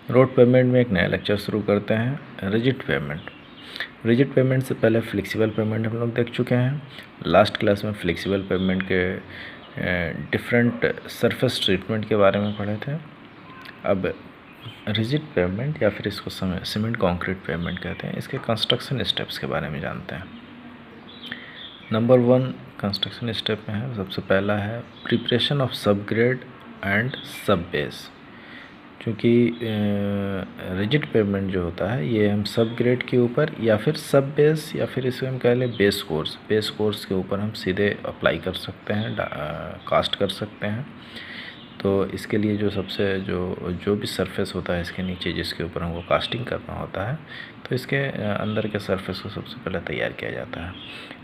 Road payment में एक नया लेक्चर शुरू करते हैं। Rigid payment. रिजिड पेमेंट से पहले फ्लेक्सिबल पेमेंट हम लोग देख चुके हैं। लास्ट क्लास में फ्लेक्सिबल पेमेंट के डिफरेंट सरफेस ट्रीटमेंट के बारे में पढ़े थे। अब रिजिड पेमेंट या फिर इसको सीमेंट कंक्रीट पेमेंट कहते हैं, इसके कंस्ट्रक्शन स्टेप्स के बारे में जानते हैं। नंबर 1 कंस्ट्रक्शन स्टेप में है, सबसे पहला है प्रिपरेशन ऑफ सब ग्रेड एंड सब बेस। क्योंकि रिजिड पेमेंट जो होता है ये हम सब ग्रेड के ऊपर या फिर सब बेस या फिर इसे हम कह लें बेस कोर्स के ऊपर हम सीधे अप्लाई कर सकते हैं, कास्ट कर सकते हैं। तो इसके लिए जो भी सरफेस होता है इसके नीचे जिसके ऊपर हमको कास्टिंग करना होता है, तो इसके अंदर के सरफेस को सबसे पहले तैयार किया जाता है।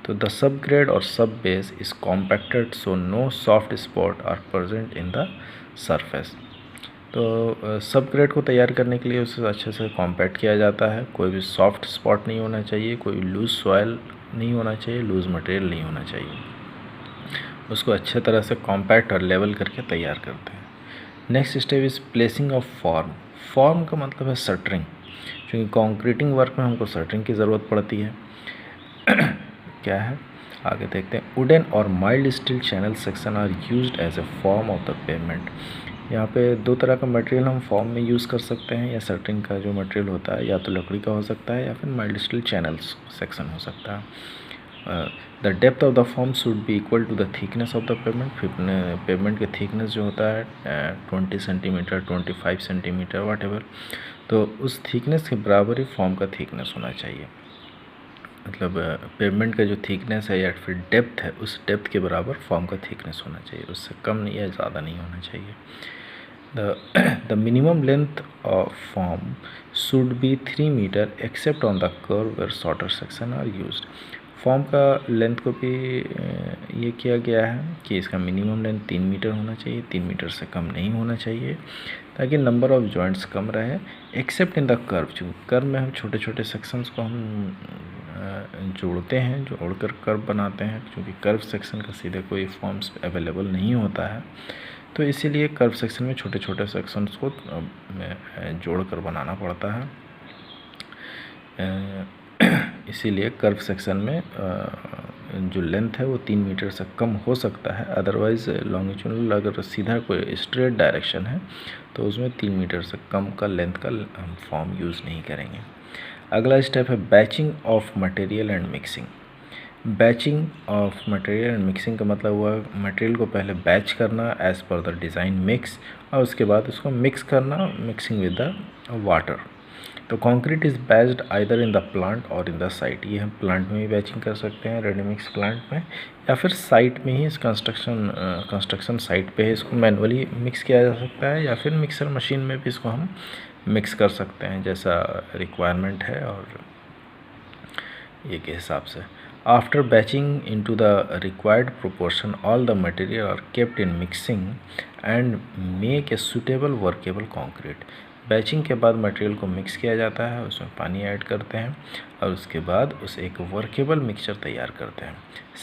तो द सब ग्रेड और sub base is compacted so no soft spot are present in the surface. तो सब ग्रेड को तैयार करने के लिए उसे अच्छे से कॉम्पैक्ट किया जाता है। कोई भी सॉफ्ट स्पॉट नहीं होना चाहिए, कोई लूज़ सॉयल नहीं होना चाहिए, लूज़ मटेरियल नहीं होना चाहिए। उसको अच्छे तरह से कॉम्पैक्ट और लेवल करके तैयार करते हैं। Next step is placing of form का मतलब है शटरिंग, क्योंकि कॉन्क्रीटिंग वर्क में हमको शटरिंग की ज़रूरत पड़ती है। क्या है आगे देखते हैं। वुडन और mild steel channel section are used as a form of the pavement. यहाँ पे दो तरह का मटेरियल हम फॉर्म में यूज़ कर सकते हैं। या शटरिंग का जो मटेरियल होता है या तो लकड़ी का हो सकता है या फिर माइल्ड स्टील चैनल्स सेक्शन हो सकता है। The depth of the form should be equal to the thickness of the pavement. Pavement के थिकनेस जो होता है 20 सेंटीमीटर 25 सेंटीमीटर वाट एवर, तो उस थिकनेस के बराबर ही फॉर्म का थिकनेस होना चाहिए। मतलब पेमेंट का जो थिकनेस है या फिर डेप्थ है उस डेप्थ के बराबर फॉर्म का थिकनेस होना चाहिए, उससे कम नहीं या ज़्यादा नहीं होना चाहिए। The minimum length of form should be 3 meter except on the curve where shorter section are used। Form का लेंथ को भी ये किया गया है कि इसका मिनिमम लेंथ 3 मीटर होना चाहिए, 3 मीटर से कम नहीं होना चाहिए, ताकि नंबर ऑफ जॉइंट्स कम रहे। एक्सेप्ट इन द कर्व, जो कर्व में हम छोटे छोटे सेक्शंस को हम जोड़ते हैं, जोड़कर कर्व बनाते हैं, क्योंकि कर्व सेक्शन का सीधे कोई फॉर्म्स अवेलेबल नहीं होता है, तो इसीलिए कर्व सेक्शन में छोटे छोटे सेक्शंस को जोड़कर बनाना पड़ता है। इसीलिए कर्व सेक्शन में जो लेंथ है वो 3 मीटर से कम हो सकता है। अदरवाइज़ लॉन्गिट्यूडनल अगर सीधा कोई स्ट्रेट डायरेक्शन है तो उसमें 3 मीटर से कम का लेंथ का हम फॉर्म यूज़ नहीं करेंगे। अगला स्टेप है batching of material and mixing. Batching of material and mixing का मतलब हुआ मटेरियल को पहले बैच करना as per the design mix, और उसके बाद उसको मिक्स करना, मिक्सिंग विद द वाटर। तो concrete is batched either in the plant or in the site. ये हम प्लांट में भी बैचिंग कर सकते हैं, रेडी मिक्स प्लांट में, या फिर साइट में ही इस कंस्ट्रक्शन साइट पे ही इसको मैनुअली मिक्स किया जा सकता है, या फिर मिक्सर मशीन में भी इसको हम मिक्स कर सकते हैं जैसा रिक्वायरमेंट है और ये के हिसाब से। After batching into the required proportion, all the material are kept in mixing and make a suitable workable concrete। Batching के बाद मटेरियल को मिक्स किया जाता है, उसमें पानी ऐड करते हैं और उसके बाद उसे एक वर्केबल मिक्सचर तैयार करते हैं।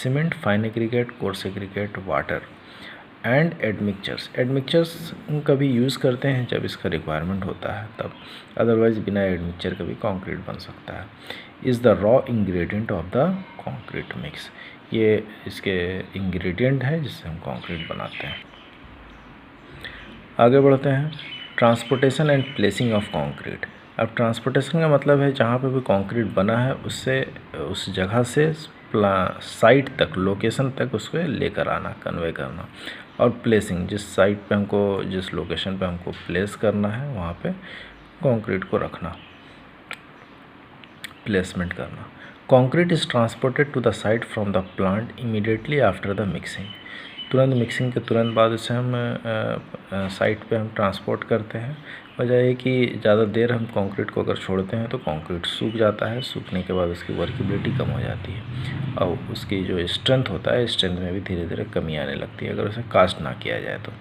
Cement, fine aggregate, coarse aggregate, water and admixtures का भी यूज़ करते हैं जब इसका रिक्वायरमेंट होता है तब, अदरवाइज़ बिना एडमिक्सचर का भी कंक्रीट बन सकता है। Is the raw ingredient of the concrete mix. ये इसके इंग्रेडिएंट है जिससे हम कंक्रीट बनाते हैं। आगे बढ़ते हैं। Transportation and placing of concrete. अब ट्रांसपोर्टेशन का मतलब है जहाँ पे भी कंक्रीट बना है उससे उस जगह से साइट तक, लोकेशन तक उसको लेकर आना, कन्वे करना। और प्लेसिंग, जिस लोकेशन पे हमको प्लेस करना है वहाँ पे कंक्रीट को रखना, प्लेसमेंट करना। Concrete is transported to the site from the plant immediately after the mixing. तुरंत मिक्सिंग के तुरंत बाद उसे हम साइट पे हम ट्रांसपोर्ट करते हैं। वजह है कि ज़्यादा देर हम कंक्रीट को अगर छोड़ते हैं तो कंक्रीट सूख जाता है, सूखने के बाद उसकी वर्केबिलिटी कम हो जाती है और उसकी जो स्ट्रेंथ होता है, स्ट्रेंथ में भी धीरे धीरे कमी आने लगती है अगर उसे कास्ट ना किया जाए तो।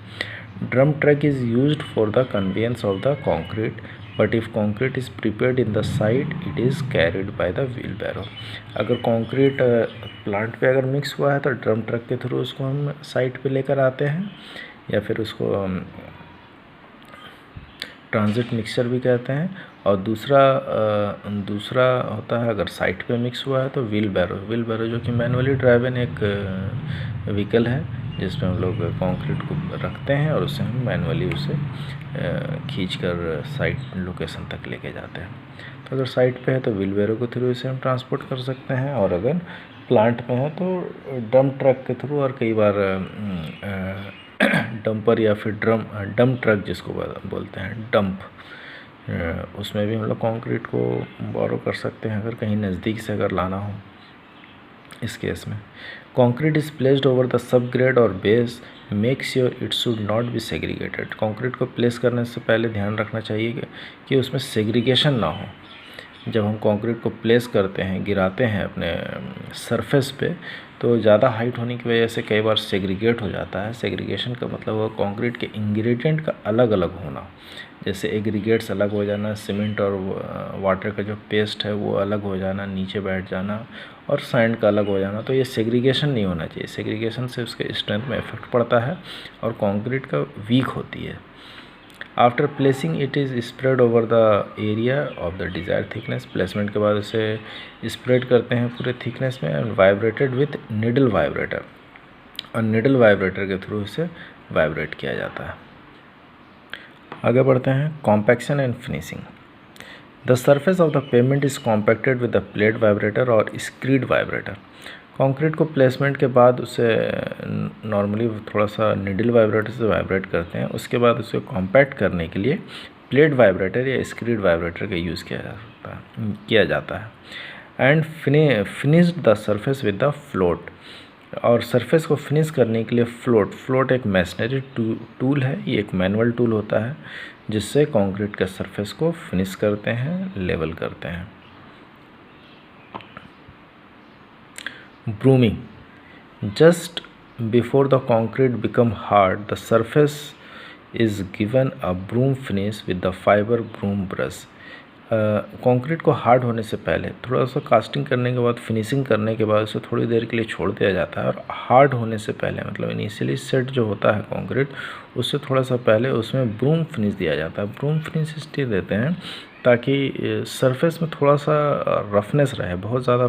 Drum truck is used for the conveyance of the concrete, but if concrete is prepared in the site it is carried by the wheelbarrow. अगर कंक्रीट प्लांट पे अगर मिक्स हुआ है तो ड्रम ट्रक के थ्रू उसको हम site पे लेकर आते हैं, या फिर उसको ट्रांजिट मिक्सचर भी कहते हैं। और दूसरा होता है अगर साइट पे मिक्स हुआ है तो व्हील बैरो जो कि मैनुअली ड्राइवन एक व्हीकल है जिसमें हम लोग कंक्रीट को रखते हैं और उससे हम मैनुअली उसे खींचकर साइट लोकेशन तक लेके जाते हैं। तो अगर साइट पे है तो व्हील बैरो के थ्रू इसे हम ट्रांसपोर्ट कर सकते हैं, और अगर प्लांट में है तो डंप ट्रक के थ्रू, और कई बार डंपर या फिर डंप ट्रक जिसको बोलते हैं डंप, उसमें भी हम लोग कंक्रीट को बोरो कर सकते हैं अगर कहीं नज़दीक से अगर लाना हो। इस केस में concrete is placed over the subgrade or base, make sure it should not be segregated. Concrete को प्लेस करने से पहले ध्यान रखना चाहिए कि उसमें सेग्रीगेशन ना हो। जब हम कंक्रीट को प्लेस करते हैं, गिराते हैं अपने सरफेस पे, तो ज़्यादा हाइट होने की वजह से कई बार सेग्रीगेट हो जाता है। सेग्रीगेशन का मतलब हुआ कंक्रीट के इंग्रेडिएंट का अलग अलग होना, जैसे एग्रीगेट्स अलग हो जाना, सीमेंट और वाटर का जो पेस्ट है वो अलग हो जाना, नीचे बैठ जाना, और सैंड का अलग हो जाना। तो ये सेग्रीगेशन नहीं होना चाहिए। सेग्रीगेशन से उसके स्ट्रेंथ में इफेक्ट पड़ता है और कंक्रीट का वीक होती है। After placing it is spread over the area of the desire thickness. Placement के बाद उसे स्प्रेड करते हैं पूरे थिकनेस में, and vibrated with needle vibrator, और निडल वाइब्रेटर के थ्रू इसे वाइब्रेट किया जाता है। आगे बढ़ते हैं, compaction and finishing. The surface of the payment is compacted with the plate vibrator और स्क्रीड वाइब्रेटर। कंक्रीट को प्लेसमेंट के बाद उसे नॉर्मली थोड़ा सा निडल वाइब्रेटर से वाइब्रेट करते हैं, उसके बाद उसे कॉम्पैक्ट करने के लिए प्लेट वाइब्रेटर या स्क्रीड वाइब्रेटर का यूज़ किया जाता है। And finished the surface with the float. और सरफेस को फिनिश करने के लिए फ्लोट एक मैशनरी टूल है। ये एक मैनुअल टूल होता है जिससे कंक्रीट के सरफेस को फिनिश करते हैं, लेवल करते हैं। Brooming, just before the concrete become hard, the surface is given a broom finish with the fiber broom brush. Concrete को हार्ड होने से पहले थोड़ा सा कास्टिंग करने के बाद, फिनिशिंग करने के बाद उसे थोड़ी देर के लिए छोड़ दिया जाता है, और हार्ड होने से पहले मतलब इनिशियली सेट जो होता है कंक्रीट, उससे थोड़ा सा पहले उसमें ब्रूम फिनिश दिया जाता है। ब्रूम फिनिश इसलिए देते हैं ताकि सरफेस में थोड़ा सा रफनेस रहे, बहुत ज़्यादा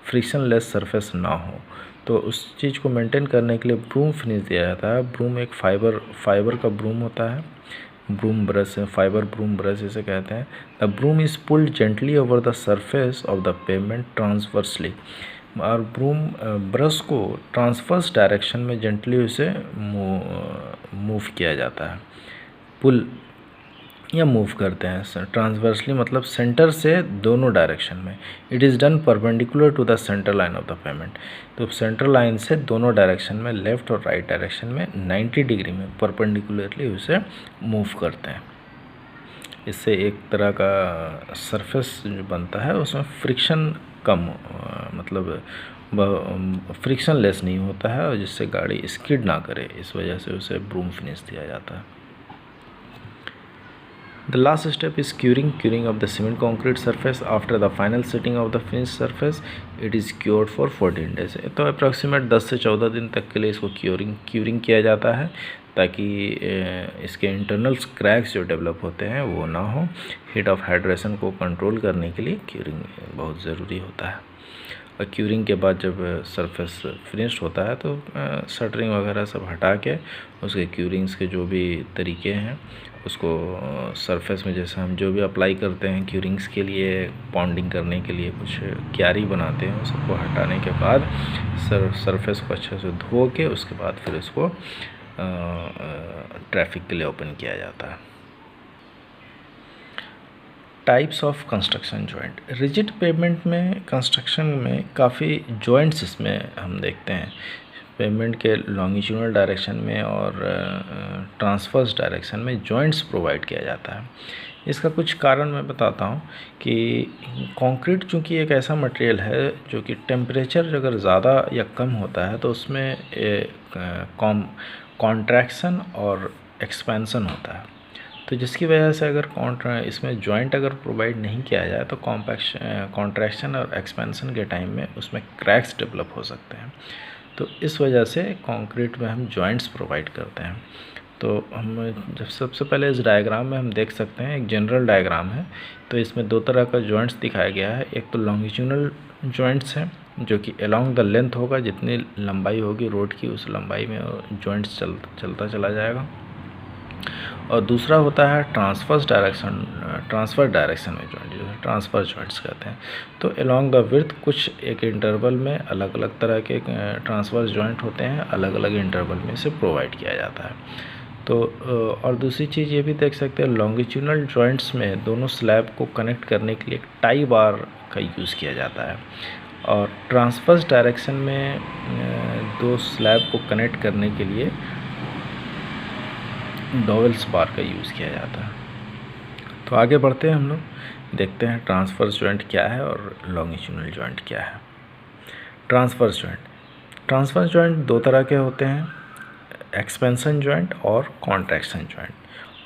फ्रिक्शनलेस सरफेस ना हो। तो उस चीज़ को मेंटेन करने के लिए ब्रूम फिनिश दिया जाता है। ब्रूम एक फाइबर का ब्रूम होता है, broom brush, fibre broom brush इसे कहते हैं। The broom is pulled gently over the surface of the pavement transversely. और ब्रूम ब्रश को ट्रांसवर्स डायरेक्शन में जेंटली उसे मूव किया जाता है, पुल या मूव करते हैं। ट्रांसवर्सली मतलब सेंटर से दोनों डायरेक्शन में। It is done perpendicular to the centre line of the pavement. तो सेंटर लाइन से दोनों डायरेक्शन में, लेफ़्ट और राइट डायरेक्शन में 90 डिग्री में परपेंडिकुलरली उसे मूव करते हैं। इससे एक तरह का सरफेस जो बनता है उसमें फ्रिक्शन कम, मतलब फ्रिक्शन लेस नहीं होता है, और जिससे गाड़ी स्किड ना करे, इस वजह से उसे ब्रूम फिनिश दिया जाता है। The last step is curing of the cement concrete surface. After the final setting of the finished surface, it is cured for 14 days. तो अप्रॉक्सीमेट 10 से 14 दिन तक के लिए इसको क्यूरिंग किया जाता है, ताकि इसके इंटरनल क्रैक्स जो डेवलप होते हैं वो ना हो। हीट ऑफ हाइड्रेशन को कंट्रोल करने के लिए क्यूरिंग बहुत ज़रूरी होता है। और क्यूरिंग के बाद जब सरफेस फिनिश्ड होता है तो शटरिंग वगैरह सब हटा के उसके क्यूरिंग्स के जो भी तरीके हैं उसको सरफेस में, जैसे हम जो भी अप्लाई करते हैं क्यूरिंग्स के लिए, पॉन्डिंग करने के लिए कुछ क्यारी बनाते हैं, सबको हटाने के बाद सरफेस को अच्छे से धो के उसके बाद फिर उसको ट्रैफिक के लिए ओपन किया जाता है। Types of construction joint. Rigid payment में कंस्ट्रक्शन में काफ़ी जॉइंट्स इसमें हम देखते हैं। पेमेंट के लॉन्गिट्यूडनल डायरेक्शन में और ट्रांसवर्स डायरेक्शन में जॉइंट्स प्रोवाइड किया जाता है। इसका कुछ कारण मैं बताता हूँ कि कंक्रीट चूँकि एक ऐसा मटेरियल है जो कि टेम्परेचर अगर ज़्यादा या कम होता है तो उसमें कॉन्ट्रैक्शन और एक्सपेंसन होता है। तो जिसकी वजह से अगर इसमें जॉइंट अगर प्रोवाइड नहीं किया जाए तो कॉन्ट्रैक्शन और एक्सपेंसन के टाइम में उसमें क्रैक्स डेवलप हो सकते हैं। तो इस वजह से कंक्रीट में हम जॉइंट्स प्रोवाइड करते हैं। तो हम जब सबसे पहले इस डायग्राम में हम देख सकते हैं, एक जनरल डायग्राम है। तो इसमें दो तरह का जॉइंट्स दिखाया गया है। एक तो लॉन्गिट्यूडनल जॉइंट्स हैं जो कि अलोंग द लेंथ होगा, जितनी लंबाई होगी रोड की उस लंबाई में जॉइंट्स चलता चला जाएगा। और दूसरा होता है ट्रांसवर्स डायरेक्शन में जॉइंट, जो है ट्रांसवर्स जॉइंट्स कहते हैं। तो अलोंग द विड्थ कुछ एक इंटरवल में अलग अलग तरह के ट्रांसवर्स जॉइंट होते हैं, अलग अलग इंटरवल में इसे प्रोवाइड किया जाता है। तो और दूसरी चीज़ ये भी देख सकते हैं, लॉन्गिट्यूडनल जॉइंट्स में दोनों स्लैब को कनेक्ट करने के लिए टाई बार का यूज़ किया जाता है, और ट्रांसवर्स डायरेक्शन में दो स्लैब को कनेक्ट करने के लिए डॉवेल्स बार का यूज़ किया जाता है। तो आगे बढ़ते हैं हम लोग, देखते हैं ट्रांसवर्स जॉइंट क्या है और लॉन्गिट्यूडनल जॉइंट क्या है। ट्रांसवर्स जॉइंट दो तरह के होते हैं, एक्सपेंशन जॉइंट और कॉन्ट्रैक्शन जॉइंट,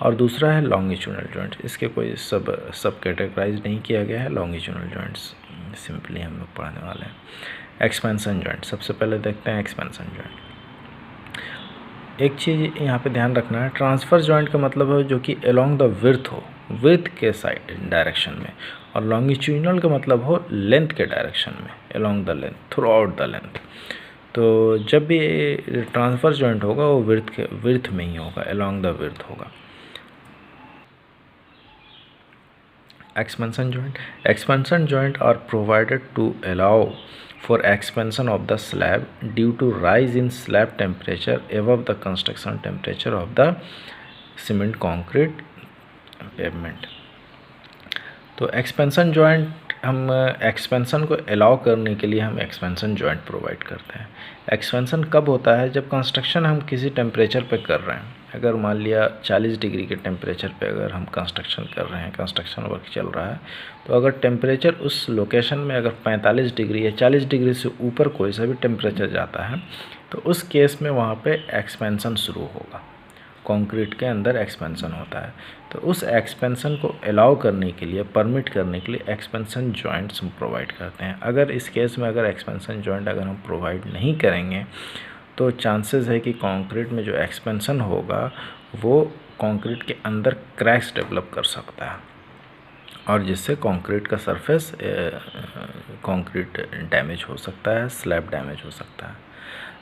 और दूसरा है लॉन्गिट्यूडनल जॉइंट। इसके कोई सब कैटेगराइज नहीं किया गया है, लॉन्गिट्यूडनल जॉइंट्स सिंपली हम लोग पढ़ने वाले हैं। एक्सपेंशन जॉइंट, सबसे पहले देखते हैं एक्सपेंशन जॉइंट। एक चीज़ यहाँ पे ध्यान रखना है, ट्रांसफर जॉइंट का मतलब है जो कि अलोंग द विड्थ हो, विड्थ के साइड डायरेक्शन में, और लॉन्गिट्यूडनल का मतलब हो लेंथ के डायरेक्शन में, along the length, through out the length. तो जब भी ट्रांसफर जॉइंट होगा वो विड्थ में ही होगा, अलोंग द विड्थ होगा। Expansion joint are provided to allow for expansion of the slab due to rise in slab temperature above the construction temperature of the cement concrete pavement। तो expansion joint, हम expansion को allow करने के लिए हम expansion joint provide करते हैं। Expansion कब होता है, जब कंस्ट्रक्शन हम किसी टेम्परेचर पे कर रहे हैं। अगर मान लिया 40 डिग्री के टेम्परेचर पे अगर हम कंस्ट्रक्शन कर रहे हैं, कंस्ट्रक्शन वर्क चल रहा है, तो अगर टेम्परेचर उस लोकेशन में अगर 45 डिग्री या 40 डिग्री से ऊपर कोई सा भी टेम्परेचर जाता है, तो उस केस में वहाँ पे एक्सपेंशन शुरू होगा, कंक्रीट के अंदर एक्सपेंशन होता है। तो उस एक्सपेंशन को अलाउ करने के लिए, परमिट करने के लिए एक्सपेंशन जॉइंट्स हम प्रोवाइड करते हैं। अगर इस केस में अगर एक्सपेंशन जॉइंट अगर हम प्रोवाइड नहीं करेंगे तो चांसेस है कि कंक्रीट में जो एक्सपेंशन होगा वो कंक्रीट के अंदर क्रैक्स डेवलप कर सकता है, और जिससे कंक्रीट का सरफेस कंक्रीट डैमेज हो सकता है, स्लैब डैमेज हो सकता है।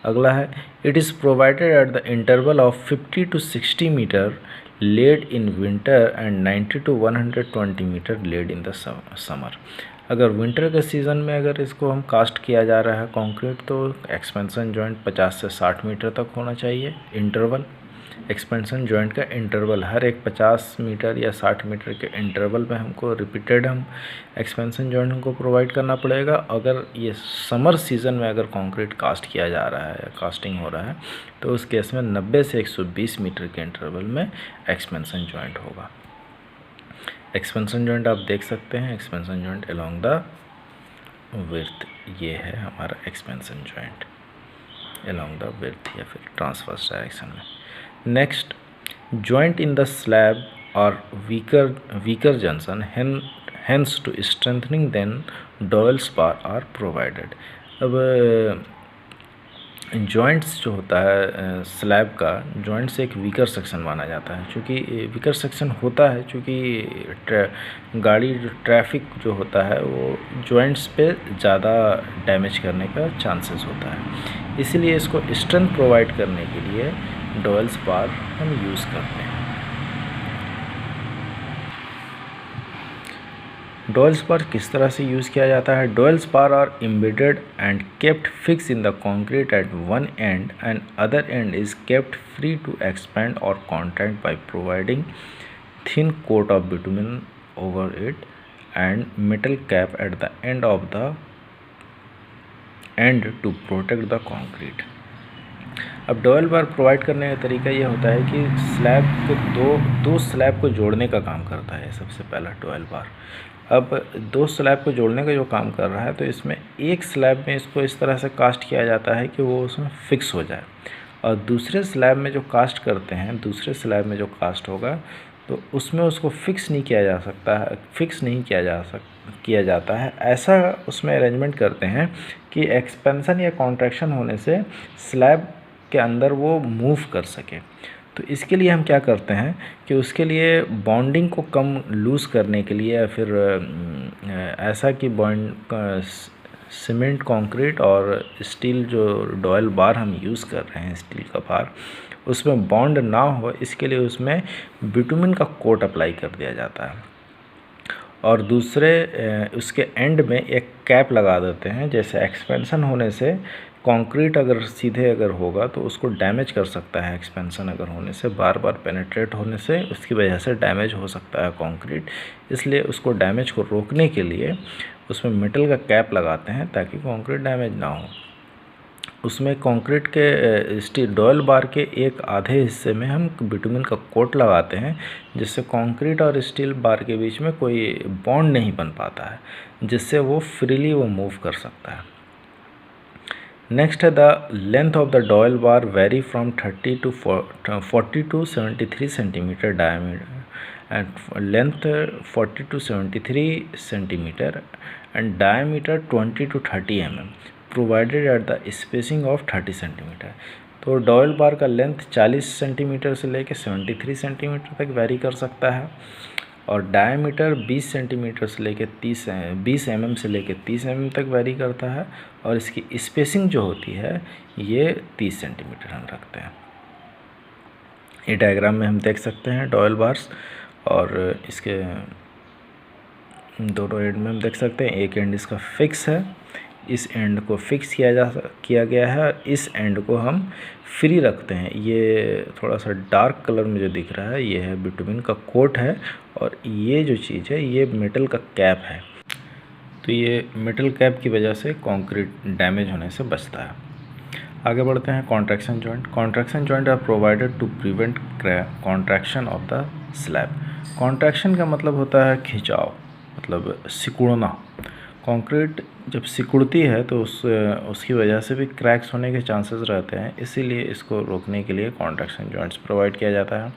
अगला है, it is provided at the interval of 50 to 60 metre laid in winter and 90 to 120 metre laid in the summer. अगर विंटर के सीज़न में अगर इसको हम कास्ट किया जा रहा है कंक्रीट, तो एक्सपेंशन जॉइंट 50 से 60 मीटर तक होना चाहिए इंटरवल। एक्सपेंशन जॉइंट का इंटरवल हर एक 50 मीटर या 60 मीटर के इंटरवल में हमको रिपीटेड हम एक्सपेंशन जॉइंट हमको प्रोवाइड करना पड़ेगा। अगर ये समर सीज़न में अगर कंक्रीट कास्ट किया जा रहा है या कास्टिंग हो रहा है, तो उस केस में 90 से 120 मीटर के इंटरवल में एक्सपेंशन जॉइंट होगा। एक्सपेंशन जॉइंट आप देख सकते हैं, expansion joint along the width, ये है हमारा expansion joint along the width या फिर ट्रांसवर्स डायरेक्शन में। Next, joint in the slab or weaker junction, hence to strengthening then dowel spar are provided। अब जॉइंट्स जो होता है स्लैब का, जॉइंट्स एक वीकर सेक्शन माना जाता है। चूँकि वीकर सेक्शन होता है, चूँकि गाड़ी जो ट्रैफिक जो होता है वो जॉइंट्स पे ज़्यादा डैमेज करने का चांसेस होता है, इसीलिए इसको स्ट्रेंथ प्रोवाइड करने के लिए डॉयल स्पार हम यूज़ करते हैं। डॉयल स्पार किस तरह से यूज़ किया जाता है? डॉयल स्पार are embedded and kept fix in the concrete at one end and other end is kept free to expand or contract by providing thin coat of bitumen over it and metal cap at the end of the end to protect the concrete. अब dowel bar provide करने का तरीका ये होता है कि slab को दो स्लैब को जोड़ने का काम करता है सबसे पहला डॉयल बार। अब दो स्लैब को जोड़ने का जो काम कर रहा है, तो इसमें एक स्लैब में इसको इस तरह से कास्ट किया जाता है कि वो उसमें फिक्स हो जाए, और दूसरे स्लैब में जो कास्ट करते हैं, दूसरे स्लैब में जो कास्ट होगा तो उसमें उसको फिक्स नहीं किया जा सकता है, फिक्स नहीं किया जाता है। ऐसा उसमें अरेंजमेंट करते हैं कि एक्सपेंशन या कॉन्ट्रैक्शन होने से स्लैब के अंदर वो मूव कर सके। तो इसके लिए हम क्या करते हैं कि उसके लिए बॉन्डिंग को कम लूज़ करने के लिए, या फिर ऐसा कि बॉन्ड सीमेंट कंक्रीट और स्टील जो डॉयल बार हम यूज़ कर रहे हैं, स्टील का बार, उसमें बॉन्ड ना हो, इसके लिए उसमें बिटुमिन का कोट अप्लाई कर दिया जाता है। और दूसरे उसके एंड में एक कैप लगा देते हैं। जैसे एक्सपेंशन होने से कंक्रीट अगर सीधे अगर होगा तो उसको डैमेज कर सकता है। एक्सपेंशन अगर होने से, बार बार पेनिट्रेट होने से उसकी वजह से डैमेज हो सकता है कंक्रीट। इसलिए उसको डैमेज को रोकने के लिए उसमें मेटल का कैप लगाते हैं ताकि कंक्रीट डैमेज ना हो। उसमें कंक्रीट के स्टील डॉयल बार के एक आधे हिस्से में हम बिटुमिन का कोट लगाते हैं, जिससे कंक्रीट और स्टील बार के बीच में कोई बॉन्ड नहीं बन पाता है, जिससे वो फ्रीली वो मूव कर सकता है। नेक्स्ट है the length of the dowel bar vary from 40 to 73 centimetre diameter and length 40 to 73 centimetre and diameter 20 to 30 mm provided at the spacing of 30 centimetre. तो डॉयल बार का लेंथ 40 सेंटीमीटर से लेकर 73 centimetre तक very कर सकता है, और diameter 20 centimetre से लेकर 20 mm से लेकर 30 mm तक वेरी करता है, और इसकी स्पेसिंग जो होती है ये 30 सेंटीमीटर हम रखते हैं। ये डायग्राम में हम देख सकते हैं डॉयल बार्स, और इसके दोनों एंड में हम देख सकते हैं। एक एंड इसका फिक्स है, इस एंड को फिक्स किया गया है, और इस एंड को हम फ्री रखते हैं। ये थोड़ा सा डार्क कलर में जो दिख रहा है ये है बिटुमिन का कोट है, और ये जो चीज़ है ये मेटल का कैप है। तो ये मेटल कैप की वजह से कंक्रीट डैमेज होने से बचता है। आगे बढ़ते हैं contraction joint. Contraction joint are provided to prevent contraction of the slab. Contraction का मतलब होता है खिंचाव, मतलब सिकुड़ना। कंक्रीट जब सिकुड़ती है तो उसकी वजह से भी क्रैक्स होने के चांसेस रहते हैं, इसीलिए इसको रोकने के लिए कॉन्ट्रैक्शन जॉइंट्स प्रोवाइड किया जाता है।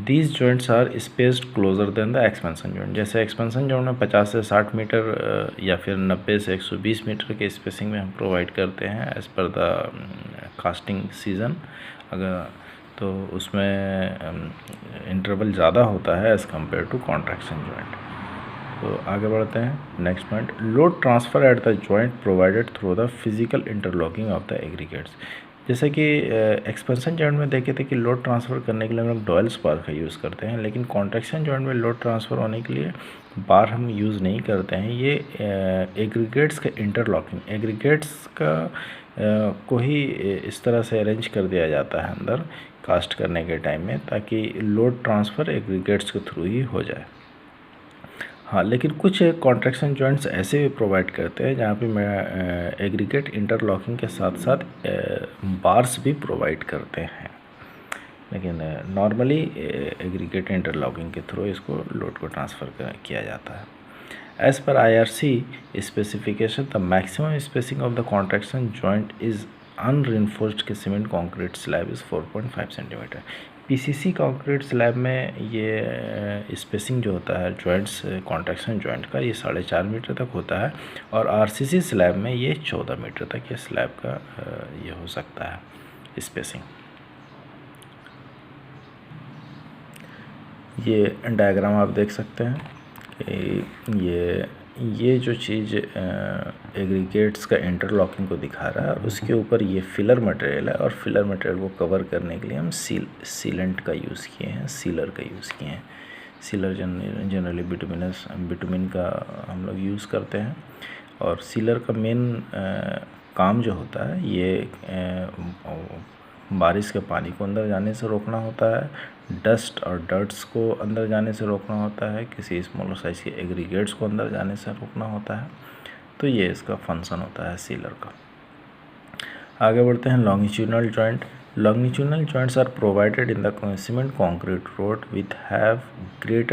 These joints are spaced closer than the expansion joint. जैसे एक्सपेंशन जॉइंट में 50 से 60 मीटर या फिर 90 से 120 मीटर के स्पेसिंग में हम प्रोवाइड करते हैं as per the casting season. अगर तो उसमें इंटरवल ज़्यादा होता है as compare to contraction joint. तो आगे बढ़ते हैं next point, load transfer at the joint provided through the physical interlocking of the aggregates. जैसे कि एक्सपेंशन जॉइंट में देखे थे कि लोड ट्रांसफ़र करने के लिए हम लोग डॉयल्स बार का यूज़ करते हैं, लेकिन कॉन्ट्रैक्शन जॉइंट में लोड ट्रांसफ़र होने के लिए बार हम यूज़ नहीं करते हैं। ये एग्रीगेट्स का इंटरलॉकिंग, एग्रीगेट्स का को ही इस तरह से अरेंज कर दिया जाता है अंदर कास्ट करने के टाइम में, ताकि लोड ट्रांसफ़र एग्रीगेट्स के थ्रू ही हो जाए। हाँ, लेकिन कुछ कॉन्ट्रैक्शन जॉइंट्स ऐसे भी प्रोवाइड करते हैं जहाँ पे मैं एग्रीगेट इंटरलॉकिंग के साथ साथ बार्स भी प्रोवाइड करते हैं, लेकिन नॉर्मली एग्रीगेट इंटरलॉकिंग के थ्रू इसको लोड को ट्रांसफ़र किया जाता है। As per IRC specification the maximum spacing of the contraction joint is unreinforced cement concrete slab is 4.5 centimetre. PCC concrete slab में ये स्पेसिंग जो होता है जॉइंट्स कॉन्ट्रैक्शन जॉइंट का ये 4.5 मीटर तक होता है, और RCC स्लैब में ये 14 मीटर तक ये स्लैब का ये हो सकता है स्पेसिंग। ये डायग्राम आप देख सकते हैं कि ये जो चीज़ एग्रीगेट्स का इंटरलॉकिंग को दिखा रहा है, उसके ऊपर ये फिलर मटेरियल है, और फिलर मटेरियल को कवर करने के लिए हम सीलेंट का यूज़ किए हैं, सीलर का यूज़ किए हैं। सीलर जनरली बिटुमिन का हम लोग यूज़ करते हैं, और सीलर का मेन काम जो होता है ये बारिश के पानी को अंदर जाने से रोकना होता है, डस्ट और डर्ट्स को अंदर जाने से रोकना होता है, किसी स्मॉलर साइज़ के एग्रीगेट्स को अंदर जाने से रोकना होता है। तो ये इसका फंक्शन होता है सीलर का। आगे बढ़ते हैं longitudinal joint. Longitudinal joints are provided in the cement concrete road with have width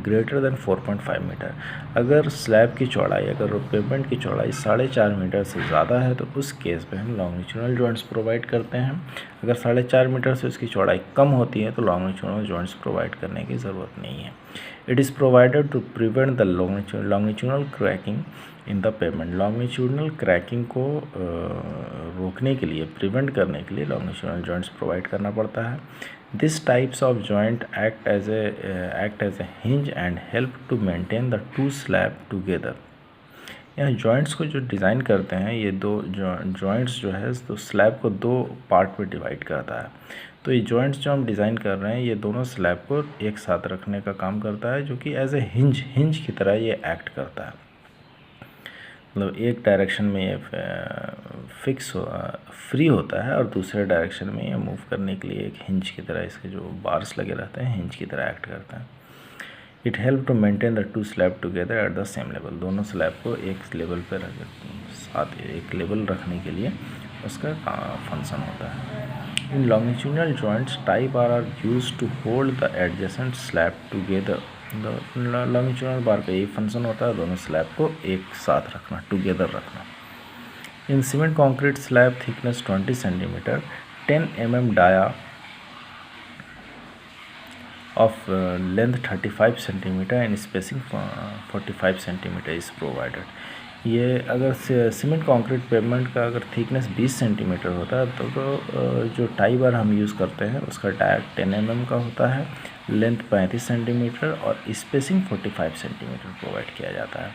greater than 4.5 metre. अगर स्लैब की चौड़ाई, अगर पेमेंट की चौड़ाई 4.5 मीटर से ज़्यादा है तो उस केस में हम लॉन्गिट्यूडनल जॉइंट्स प्रोवाइड करते हैं। अगर 4.5 मीटर से उसकी चौड़ाई कम होती है तो लॉन्गिट्यूडनल जॉइंट्स प्रोवाइड करने की ज़रूरत नहीं है। It is provided to prevent the longitudinal cracking in the pavement. Longitudinal cracking को रोकने के लिए, प्रिवेंट करने के लिए लॉन्गिट्यूडनल जॉइंट्स प्रोवाइड करना पड़ता है। This types of joint act as a hinge and help to maintain the two slab together. यहाँ जॉइंट्स को जो डिज़ाइन करते हैं, ये दो जॉइंट्स जो है तो स्लैब को दो पार्ट में डिवाइड करता है। तो ये जॉइंट्स जो हम डिज़ाइन कर रहे हैं, ये दोनों स्लैब को एक साथ रखने का काम करता है, जो कि एज ए हिंज की तरह ये एक्ट करता है। मतलब एक डायरेक्शन में ये फ्री होता है और दूसरे डायरेक्शन में ये मूव करने के लिए एक हिंज की तरह, इसके जो बार्स लगे रहते हैं हिंज की तरह एक्ट करता है। It help to maintain the two slab together at the same level. दोनों स्लैब को एक लेवल पर साथ एक लेवल रखने के लिए उसका फंक्शन होता है। In longitudinal joints tie bar are used to hold the adjacent slab together. Longitudinal bar का यही फंक्शन होता है, दोनों स्लैब को एक साथ रखना, टुगेदर रखना। In cement concrete slab thickness 20 centimetre, 10 mm dia of length 35 centimetre and spacing 45 centimetre is provided. ये अगर सीमेंट कंक्रीट पेवमेंट का अगर थिकनेस 20 सेंटीमीटर होता है तो जो टाई बार हम यूज़ करते हैं उसका डाया 10 mm का होता है, लेंथ 35 सेंटीमीटर और स्पेसिंग 45 सेंटीमीटर प्रोवाइड किया जाता है।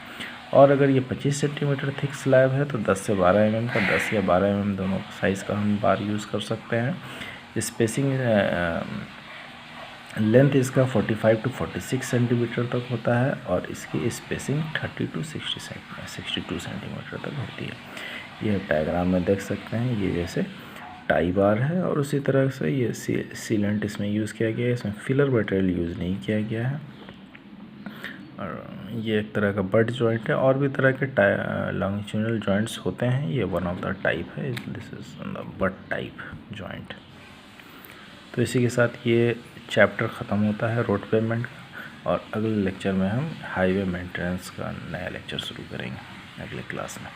और अगर ये 25 सेंटीमीटर थिक स्लैब है तो 10 से 12 mm का, 10 या 12 mm दोनों साइज़ का हम बार यूज़ कर सकते हैं। स्पेसिंग लेंथ इसका 45 to 46 सेंटीमीटर तक होता है और इसकी स्पेसिंग 30 to 62 सेंटीमीटर तक होती है। यह डायग्राम में देख सकते हैं, ये जैसे टाई बार है और उसी तरह से ये सीलेंट इसमें यूज़ किया गया है, इसमें फिलर मटेरियल यूज़ नहीं किया गया है। और ये एक तरह का बट जॉइंट है। और भी तरह के लॉन्गिट्यूडनल जॉइंट्स होते हैं, ये वन ऑफ द टाइप है, this is the but type joint. तो इसी के साथ ये चैप्टर ख़त्म होता है रोड पेवमेंट का, और अगले लेक्चर में हम हाईवे मेंटेनेंस का नया लेक्चर शुरू करेंगे अगले क्लास में।